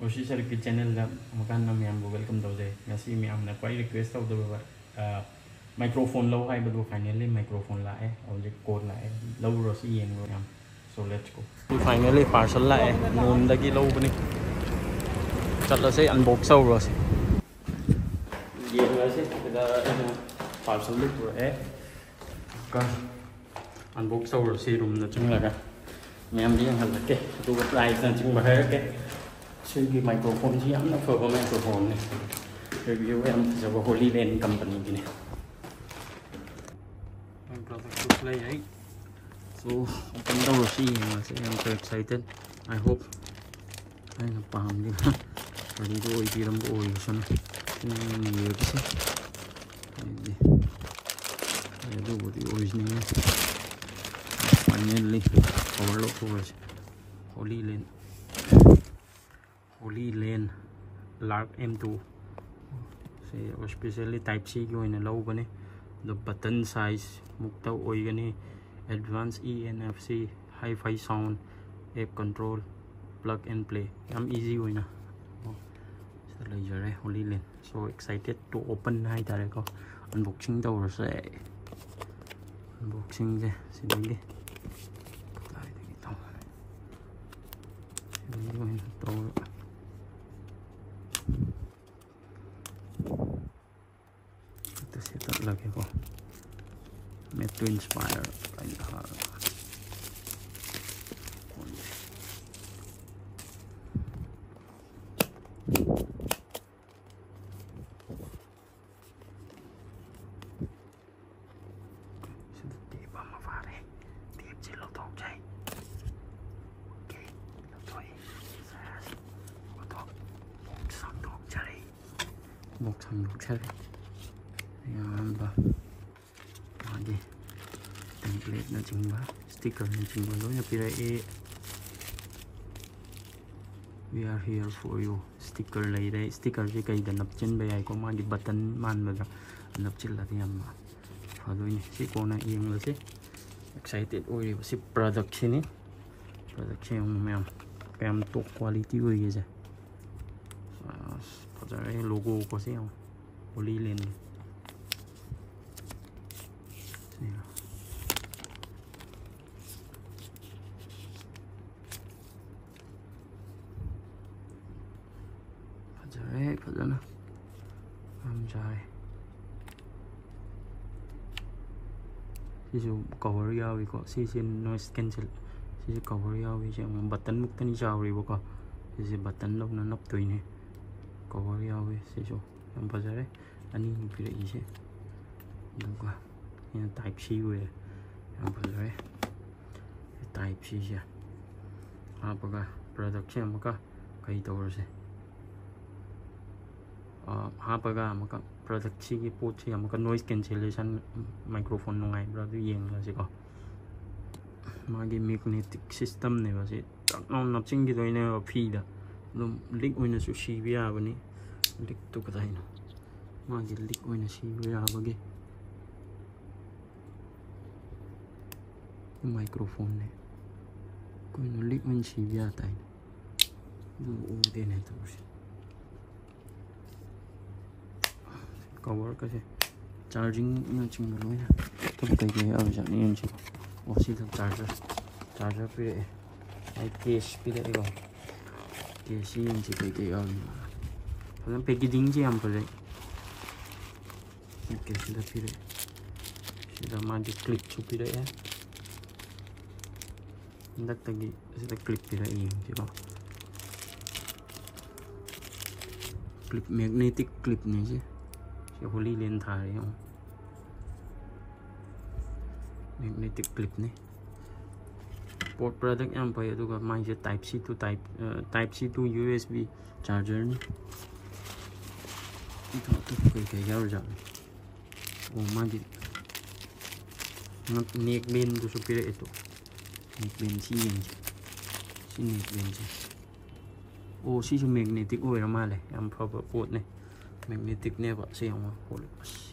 Warshii Sharif की channel मकान ma'am welcome तौजे मैम क्वाई रिक्वेस्ट तौदब माइक्रोफोन लो है फाइनली माइक्रोफोन लाए और कोड लाए लौर से येंगो ma'am so let's go finally parcel लाए नोंदगी लौबनी चलसे अनबॉक्स तौरसे येंगसे पार्सल पुरे अनबॉक्स तौरसे रूम चंगलगा मैम येंगहलके प्राइस चिंग सिगी माइक्रोफोन से याम फब माइक्रोफोन ने रिव्यू याम फजब होलीलैंड कंपनी की ने प्रोडक्ट ले आई सो ओपन द Warshii से I am so excited I hope I ना पाम दी बड़ी दो इधरम को ओई सन ये किसे ये दो बड़ी ओरिजिनल फाइनली ओवरलॉक हो Hollyland Lark M2 से और स्पेशली टाइप सी की होने लौबने द बटन साइज मुक्ता ओइगने advance NFC hi-fi sound app control plug and play याम इजी होइना चले जरे Hollyland so excited to open हाई तारे को अनबॉक्सिंग तौरसे अनबॉक्सिंग से सिदगी ताइदगी तो setup lagi kok made to inspire một thằng đủ chơi आगे टेम्पलेट ना चिंबा स्टिकर ना चिंबा लो या फिर ये we are here for you sticker ले रहे स्टिकर से कई दन नपचिन बे आई को मागी बटन मान बगा नपचिल लाती हम फादो ये सी कोना येंग लसे एक्साइटेड ओरी सी प्रोडक्शन में कैम तो क्वालिटी होई जे फजरे लोगो को से Hollyland फजना हम जाए सिसु कवर यावी को सिसे नॉइस कैंसिल सिसे कवर यावी से बटन मुक्तनी जावरीबो सिसे बटन लोना नपतोइने कवर यावी सिसु हम फजरे अनि फिर इसे दुगा ये टाइप सी हुए हम फजरे टाइप सी से आपका प्रोडक्ट से हमका कई तौर से हापगा हमका प्रोडक्ट सी की पोट से हमका नॉइस कैंसिलेशन माइक्रोफोन नोंगाई ब्रादु येंगलासेको मागी मैग्नेटिक सिस्टम ने बसे तकनो नपचिंग की दोइने फीदा दम लिक ओइना सु सीबी याबनी लिक तो कदाइनो मागी लिक ओइना सीबी याबगे माइक्रोफोन ने कोई न लिक ओइन सीबी आता है दो देने तो कवर कैसे चार्जिंग में चिंग लो ना तो कहीं अब जाने इन चीज़ वो सीधा चार्जर पे आई केस पे रहेगा केस ही इन चीज़ कहीं अब मतलब पैकेजिंग जी हम पर कैसे सीधा फिर सीधा मार जो क्लिप छुपी रहे हैं इंदक तक सीधा क्लिप पे रही है चीज़ क्लिप मैग्नेटिक क्लिप नहीं जी Hollyland था रहे हूँ मैग्नेटिक क्लिप ने पोर्ट प्रोडक्ट यहाँ पे तो माइक से type C to USB charger ने तो कोई कहीं यार जाने वो मागी नेक बेन तो सुपीरे itu नेक बेन सी नेक बेन सी ओ सी जो मैग्नेटिक ओए रमाले यहाँ पर पोर्ट ने मैग्नेटिक ने बस से हम होल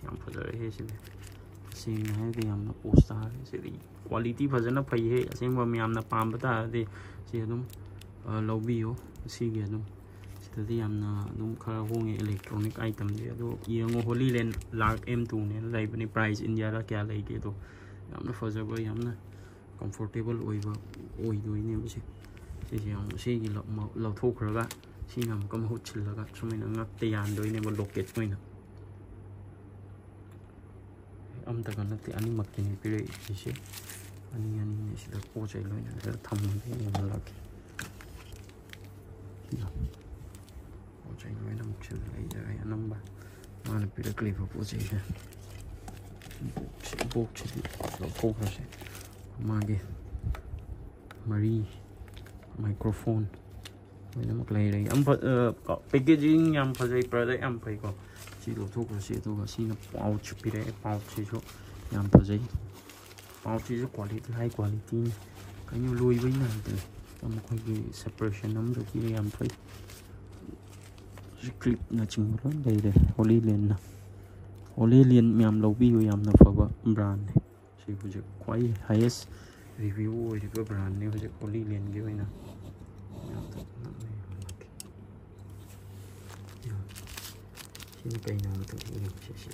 हम फजर है से है कि हम पोस्ट है से क्वालिटी फजना फई है असेंग हम पाम बता दे से लौबियो सी ꯁꯤꯗꯗꯤ ꯌꯥꯝꯅ ꯑꯗꯨꯝ ꯈꯔ ꯍꯣꯡꯉꯦ ꯏꯂꯦꯛꯇ꯭ꯔꯣꯅꯤꯛ ꯑꯥꯏꯇꯝꯗꯤ ꯑꯗꯣ ꯌꯦꯡꯉꯣ ꯍꯣꯂꯤꯂꯦꯟ ꯂꯥꯔꯛ M2 ꯅꯦꯅ ꯂꯩꯕꯅꯤ ꯄ꯭ꯔꯥꯏꯁ ꯏꯟꯗꯤꯌꯥꯗ ꯀꯌꯥ ꯂꯩꯒꯦ ꯑꯗꯣ ꯌꯥꯝꯅ ꯐꯖꯕ ꯌꯥꯝꯅ ꯀꯝꯐꯣꯔꯇꯦꯕल ꯑꯣꯏꯕ ꯑꯣꯏꯗꯣꯏꯅꯦꯕ ꯁꯤꯁꯦ ꯌꯥꯝ ꯁꯤꯒꯤ ꯂꯧꯊꯣꯛꯈ꯭ꯔꯒ ꯁꯤꯅ ꯑꯃꯨꯛꯀ ꯃꯍꯨꯠ ꯁꯤꯜꯂꯒ ꯁꯨꯃꯥꯏꯅ ꯉꯛꯇ ꯌꯥꯟꯗꯣꯏꯅꯦꯕ ꯂꯣꯀꯦꯠ ꯑꯣꯏꯅ ꯑꯝꯇꯒ ꯅꯠꯇꯦ ꯑꯅꯤꯃꯛꯀꯤꯅꯦ ꯄꯤꯔꯛꯏꯁꯦ ꯑꯅꯤꯅꯦ ꯁꯤꯗ ꯄꯣꯠ ꯆꯩ ꯂꯣꯏꯅ ꯁꯤꯗ ꯊꯝꯃꯒꯦ ꯌꯦꯡꯍꯜꯂꯛꯀꯦ ꯄꯣꯠ ꯆꯩ ꯂꯣꯏꯅꯃꯛ ꯁꯤꯗ ꯂꯩꯖꯔꯦ ꯑꯅꯝꯕ ꯃꯥꯅ ꯄꯤꯔꯛꯂꯤꯕ ꯄꯣꯠ ꯆꯩꯁꯦ ꯕꯣꯛꯁꯤꯗꯤ ꯂꯧꯊꯣꯛꯈ꯭ꯔꯁꯦ ꯃꯥꯒꯤ ꯃꯔꯤ ꯃꯥꯏꯀ꯭ꯔꯣꯐꯣꯟ ꯂꯣꯏꯅꯃꯛ ꯂꯩꯔꯦ ꯌꯥꯝ ꯄꯦꯀꯦꯖꯤꯡ ꯌꯥꯝ ꯐꯖꯩ ꯄ꯭ꯔꯗꯛ ꯌꯥꯝ ꯐꯩꯀꯣ ꯁꯤ ꯂꯧꯊꯣꯛꯈ꯭ꯔꯁꯤ ꯑꯗꯨꯒ ꯁꯤꯅ ꯄꯥꯎꯆ ꯄꯤꯔꯛꯑꯦ ꯄꯥꯎꯆꯁꯤꯁꯨ ꯌꯥꯝ ꯐꯖꯩ ꯄꯥꯎꯆꯁꯤꯁꯨ ꯀ꯭ꯋꯥꯂꯤꯇꯤ ꯍꯥꯏ ꯀ꯭ꯋꯥꯂꯤꯇꯤꯅꯤ ꯀꯩꯅꯣ ꯂꯣꯏꯕꯩ ꯅꯥꯏꯗꯦ ꯃꯈꯣꯏꯒꯤ ꯁꯦꯄꯔꯦꯁꯟ ꯑꯃꯁꯨ ꯄꯤꯔꯦ ꯌꯥꯝ ꯐꯩ ꯀ꯭ꯂꯤꯞꯅꯆꯤꯡꯕ ꯂꯣꯏ ꯂꯩꯔꯦ ꯍꯣꯂꯤꯂꯦꯟ ꯃꯌꯥꯝ ꯂꯧꯕꯤꯌꯨ ꯌꯥꯝꯅ ꯐꯕ ꯕ꯭ꯔꯥꯟꯅꯦ ꯁꯤ ꯍꯧꯖꯤꯛ ꯈ꯭ꯋꯥꯏ ꯍꯥꯏꯌꯦꯁ ꯔꯤꯚ꯭ꯌꯨ ꯑꯣꯏꯔꯤꯕ ꯕ꯭ꯔꯥꯟꯅꯦ ꯍꯧꯖꯤꯛ ꯍꯣꯂꯤꯂꯦꯟꯒꯤ ꯑꯣꯏꯅ sini kayaknya untuk ini sih.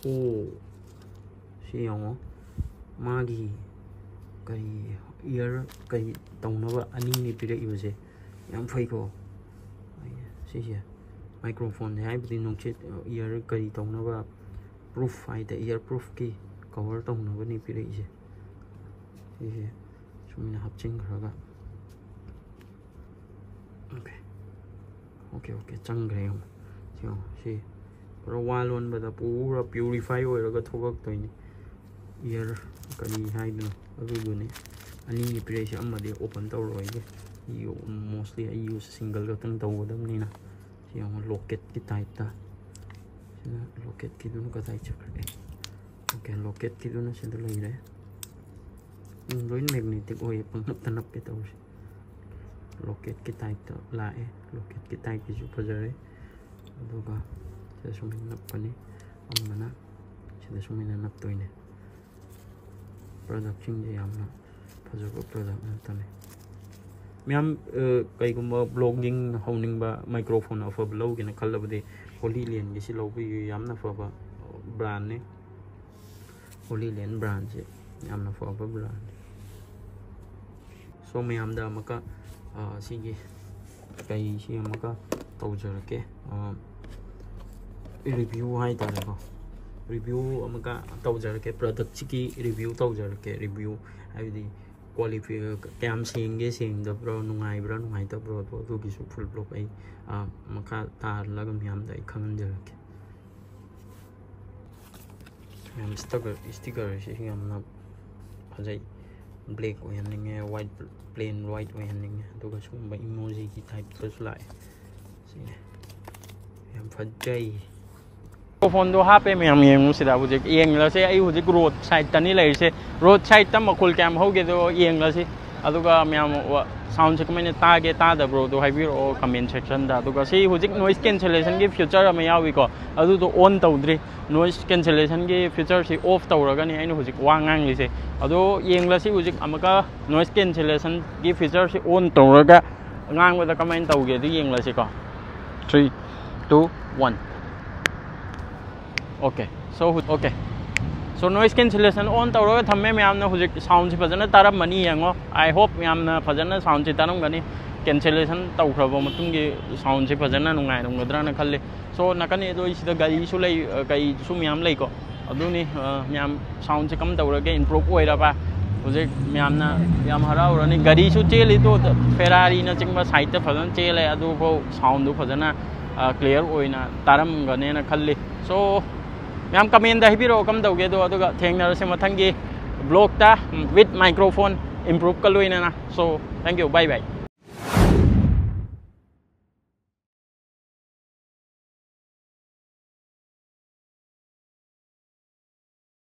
Oh, si yang magi kay ear kay tong na ba ani ni pira iba se yang fai ko si microphone hai bi nong chet ear kay tong na ba proof hai da ear proof ki cover tong na ba ni pira ise si sumina 합친 그러가 okay changreyo si pero walon bada pura purify oiraga thogak toini ear kani haidno adugune ani ni price amade open tawroige you mostly I use single gatang tawdam nina si ang locket ki type ta sina locket ki dun ka type chakre okay locket ki dun sida leire loin magnetic oy pangnap tanap ke tawsi locket ki type ta lae locket ki type ki ju pajare aduga sida sumin nap pani amana sida sumin nap toine product ching je amna pajaba product na tane myam kai gumba blogging honing ba microphone of blog in khalabde Hollyland gi si lobi yamna faba brand ne Hollyland brand je yamna faba brand so myam da maka sige kay siya maka tawjarake review hai ta ko review maka tawjarake product chiki review tawjarake review haidi quality cam sing da bro nungai ta bro to gi su full block ai maka ta lagam yam dai khangan jarake yam sticker si yam na phajai black oyaninge white plain white oyaninge aduga sumba emoji ki type plus lai sine yam phajai phone do hape me yeng sida hujik yeng la se ai hujik road side tani lai se road side tam makul cam hoge do yeng la se aduga me sound se kamene ta ge ta da bro do haibir o comment section da aduga se hujik noise cancellation ge feature am yawi ko adu do on tawdri noise cancellation ge feature si off tawraga ni ainu hujik wangang li se ado yeng la se hujik amaka noise cancellation ge feature si on tawraga ngang wa da comment tawge du yeng la se ko 3 2 1 okay so noise cancellation on tawraga thamme myamna hujik sound si fajana taram mani yango I hope myamna fajana sound si taram gani cancellation tawkhraba matungi sound si fajana nungai nungadra na khalle so nakani do isida gari su lei kai su myam lei ko aduni myam sound si kam tawraga improve oira ba hujik myamna yam haraurani gari su cheli to Ferrari na chingba side ta fajan chele adu ko sound du fajana clear oina taram gane na khalle so myam comment da hibiro kam dawge do aduga thengna se mathangi vlog ta with microphone improve kaloina na so thank you bye bye